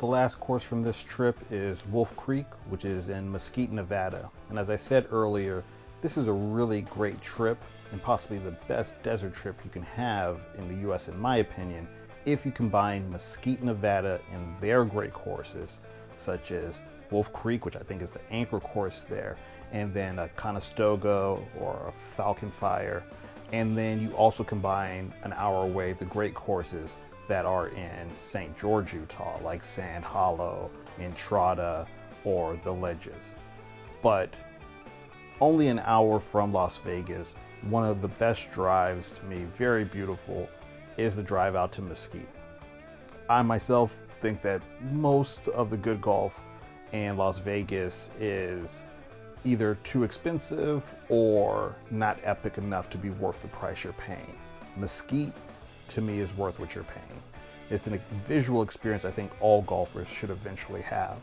The last course from this trip is Wolf Creek, which is in Mesquite, Nevada. And as I said earlier, this is a really great trip and possibly the best desert trip you can have in the US in my opinion, if you combine Mesquite, Nevada and their great courses, such as Wolf Creek, which I think is the anchor course there, and then a Conestoga or a Falcon Fire. And then you also combine an hour away the great courses that are in St. George, Utah, like Sand Hollow, Entrada, or the Ledges. But only an hour from Las Vegas, one of the best drives to me, very beautiful, is the drive out to Mesquite. I myself think that most of the good golf in Las Vegas is either too expensive or not epic enough to be worth the price you're paying. Mesquite, to me, is worth what you're paying. It's a visual experience I think all golfers should eventually have.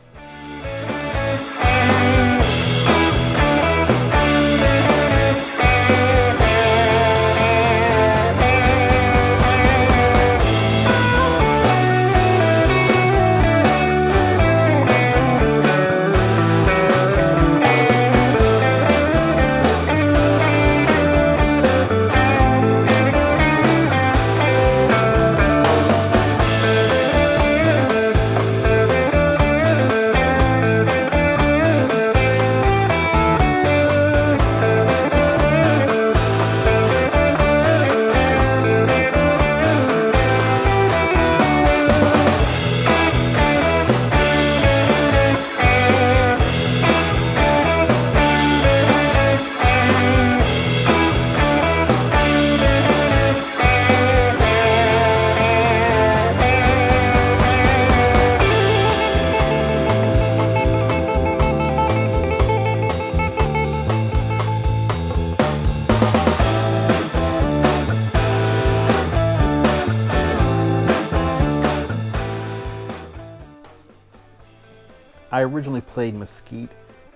I originally played Mesquite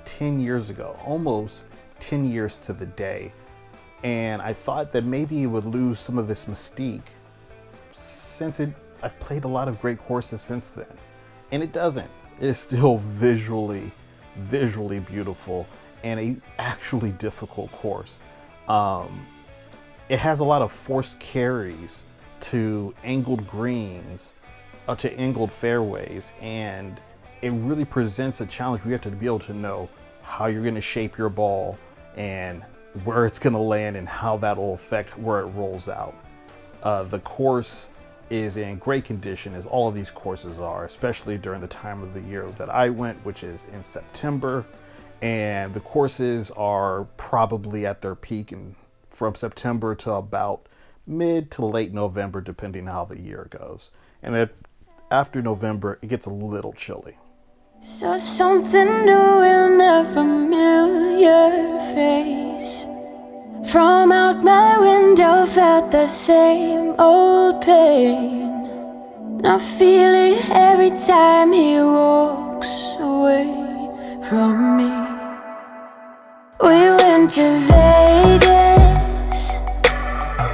10 years ago, almost 10 years to the day. And I thought that maybe it would lose some of its mystique since I've played a lot of great courses since then. And it doesn't. It is still visually beautiful and a actually difficult course. It has a lot of forced carries to angled greens, to angled fairways, and it really presents a challenge. You have to be able to know how you're going to shape your ball and where it's going to land and how that will affect where it rolls out. The course is in great condition, as all of these courses are, especially during the time of the year that I went, which is in September. And the courses are probably at their peak from September to about mid to late November, depending on how the year goes. And then after November, it gets a little chilly. Saw something new in a familiar face. From out my window felt the same old pain. And I feel it every time he walks away from me. We went to Vegas.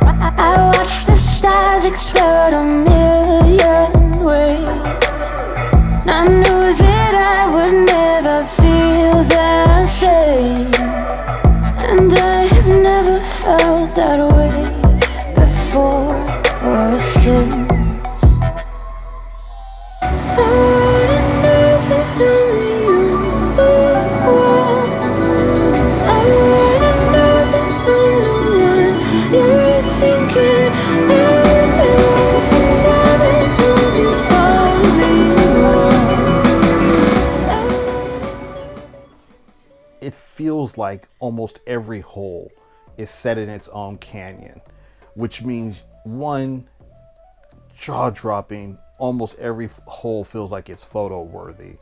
I watched the stars explode a million ways. And I knew that I would never feel the same. And I have never felt that way before or since. I wanna know that only you want. I wanna know that only one you're thinking of. I want to know that it feels like almost every hole is set in its own canyon, which means one, jaw-dropping, almost every hole feels like it's photo worthy.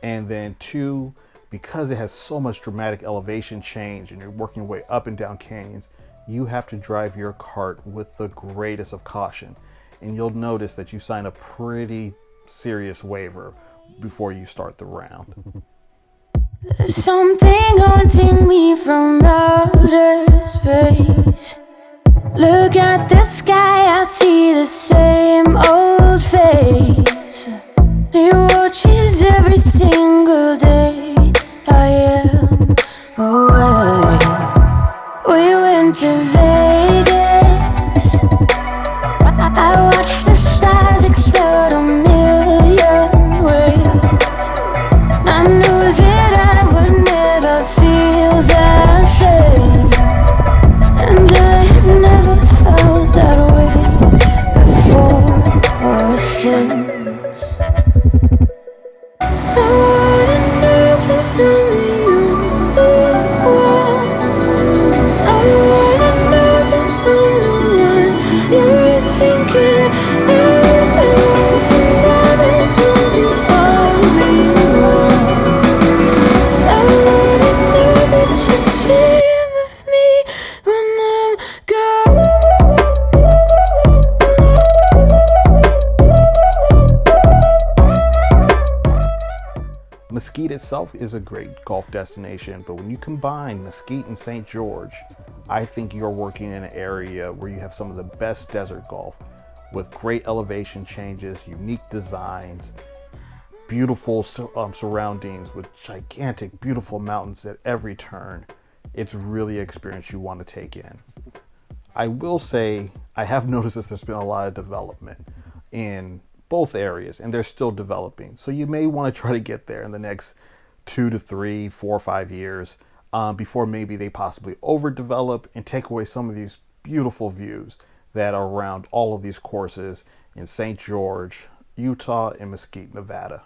And then two, because it has so much dramatic elevation change and you're working your way up and down canyons, you have to drive your cart with the greatest of caution. And you'll notice that you sign a pretty serious waiver before you start the round. There's something haunting me from outer space. Look at the sky, I see the same old face. You watch wanna know that only you want. I wanna know that I'm the one you're thinking of. I want to know that I'm the only one. I wanna know that you dream of me when I'm gone. Mesquite itself is a great golf destination, but when you combine Mesquite and St. George, I think you're working in an area where you have some of the best desert golf with great elevation changes, unique designs, beautiful surroundings with gigantic, beautiful mountains at every turn. It's really an experience you want to take in. I will say, I have noticed that there's been a lot of development in both areas and they're still developing. So you may want to try to get there in the next 2 to 3, 4, 5 years before maybe they possibly overdevelop and take away some of these beautiful views that are around all of these courses in St. George, Utah, and Mesquite, Nevada.